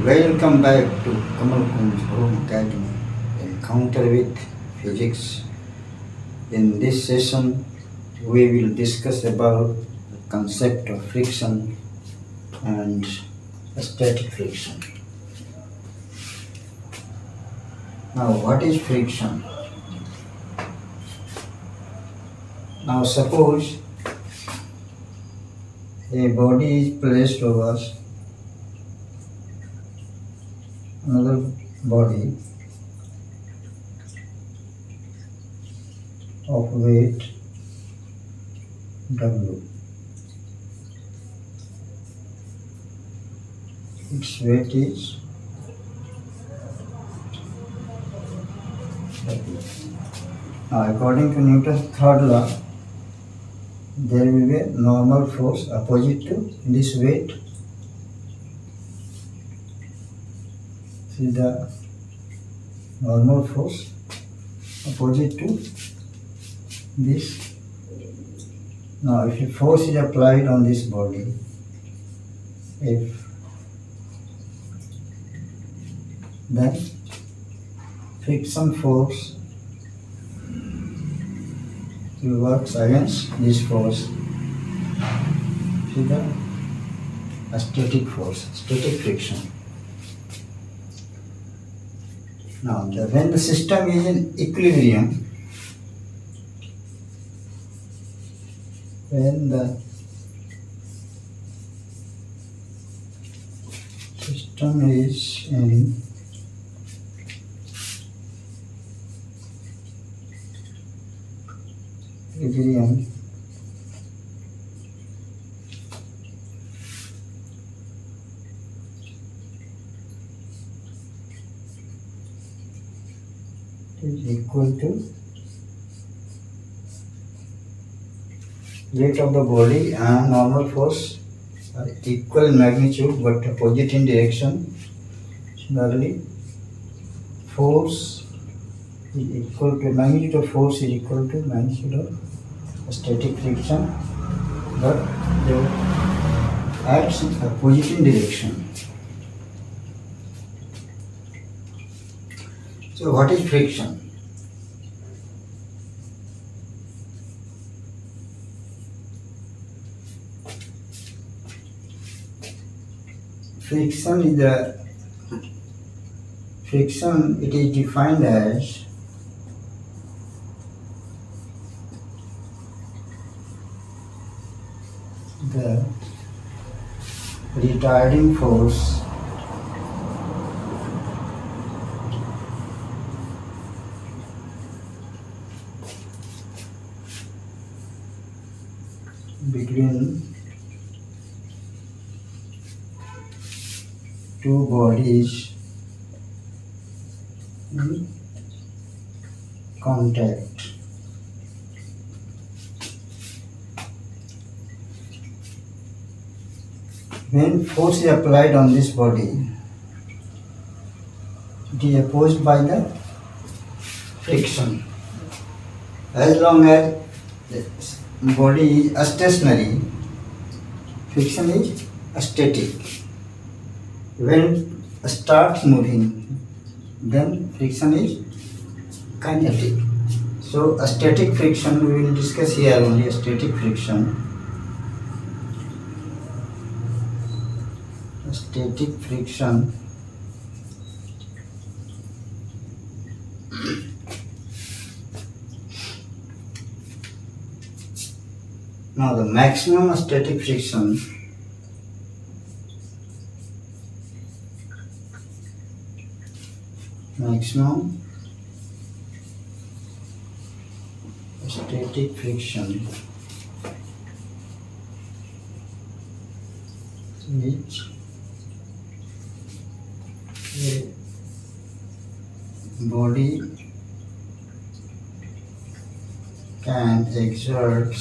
Welcome back to Kamal Kunj Home Academy, Encounter with Physics. In this session, we will discuss about the concept of friction and static friction. Now, what is friction? Now, suppose a body is placed over another body of weight W. Its weight is W. Now, according to Newton's third law, there will be a normal force opposite to this weight. See the normal force opposite to this. Now, if a force is applied on this body, then friction force will work against this force. See the static force, static friction. Now, when the system is in equilibrium, when the system is in equilibrium, is equal to weight of the body and normal force are equal in magnitude but opposite in direction. Similarly, force is equal to magnitude of force is equal to magnitude of static friction, but they acts in opposite in direction. So, what is friction? Friction it is defined as the retarding force between two bodies in contact. When force is applied on this body, it is opposed by the friction. As long as the body is stationary, friction is static. When it starts moving, then friction is kinetic. So, a static friction we will discuss here only. A static friction. A static friction now the maximum static friction which a body can exert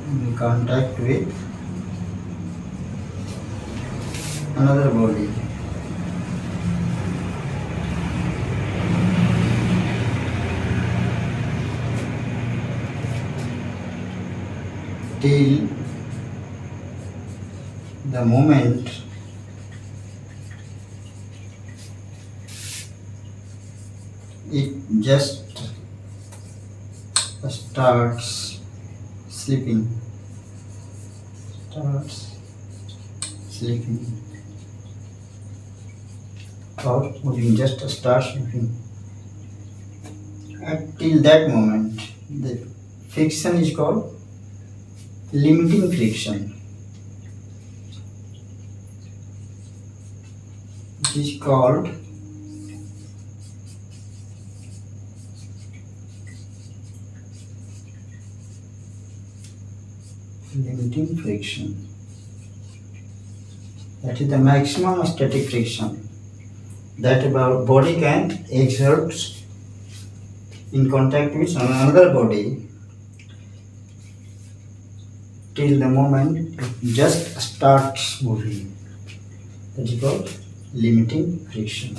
in contact with another body. Till the moment it just starts sleeping, or moving, just starts moving. Till that moment, the friction is called limiting friction. It is called limiting friction. That is the maximum static friction that our body can exert in contact with another body till the moment it just starts moving. That is called limiting friction.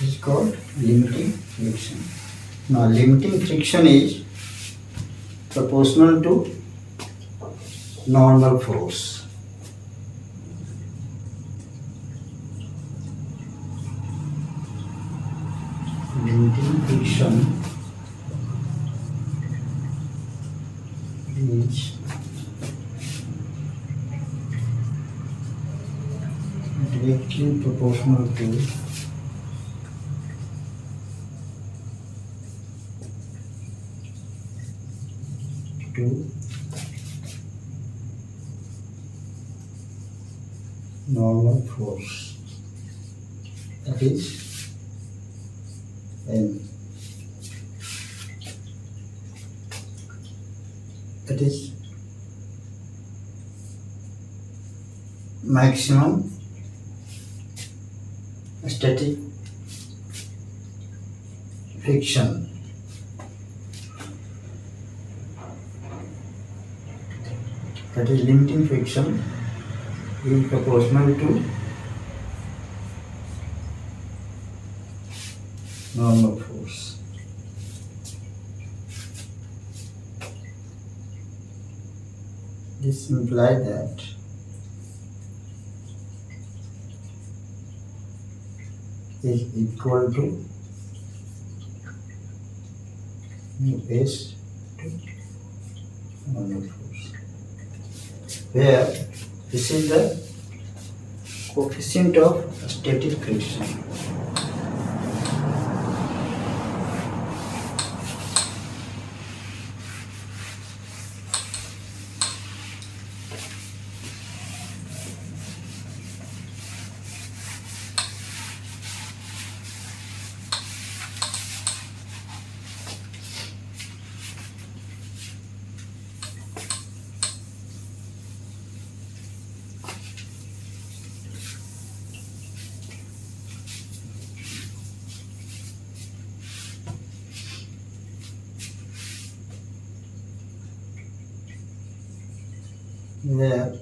This is called limiting friction. Now, limiting friction is proportional to normal force. Limiting friction is directly proportional to normal force, that is N. That is maximum static friction. That is limiting friction is proportional to normal force. This implies that is equal to mu s to normal force, where this is the coefficient of static friction. Where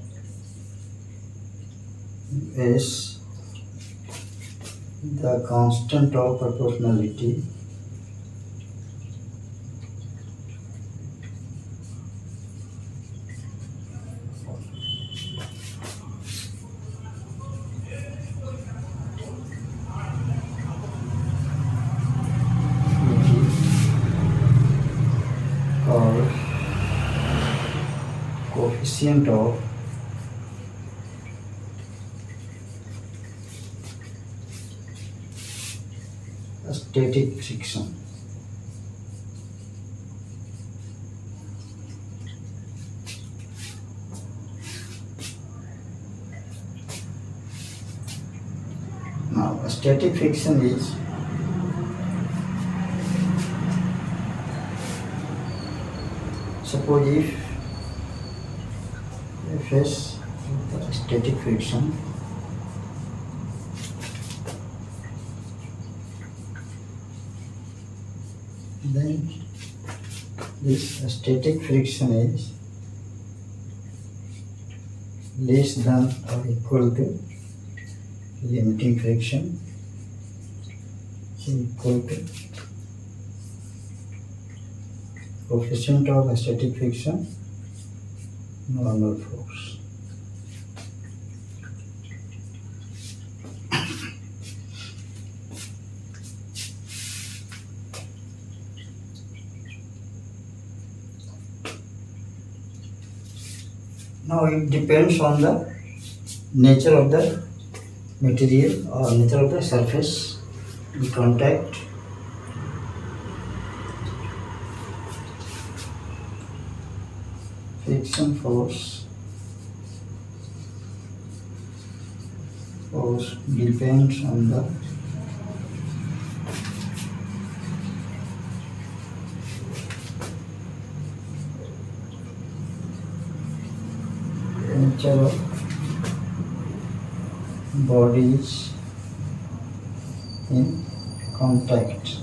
S the constant of proportionality called coefficient of static friction. Now, static friction is suppose if Fs the static friction then this static friction is less than or equal to limiting friction equal to coefficient of static friction normal force. Now it depends on the nature of the material or nature of the surface in contact. Friction force depends on the nature of bodies in contact.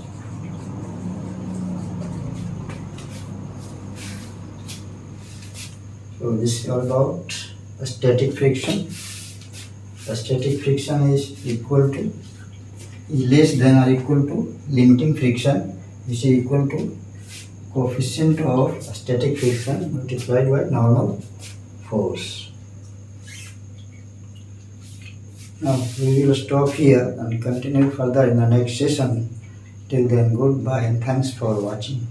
So this is all about static friction. The static friction is equal to less than or equal to limiting friction. This is equal to coefficient of static friction multiplied by normal force. Now we will stop here and continue further in the next session. Till then, goodbye and thanks for watching.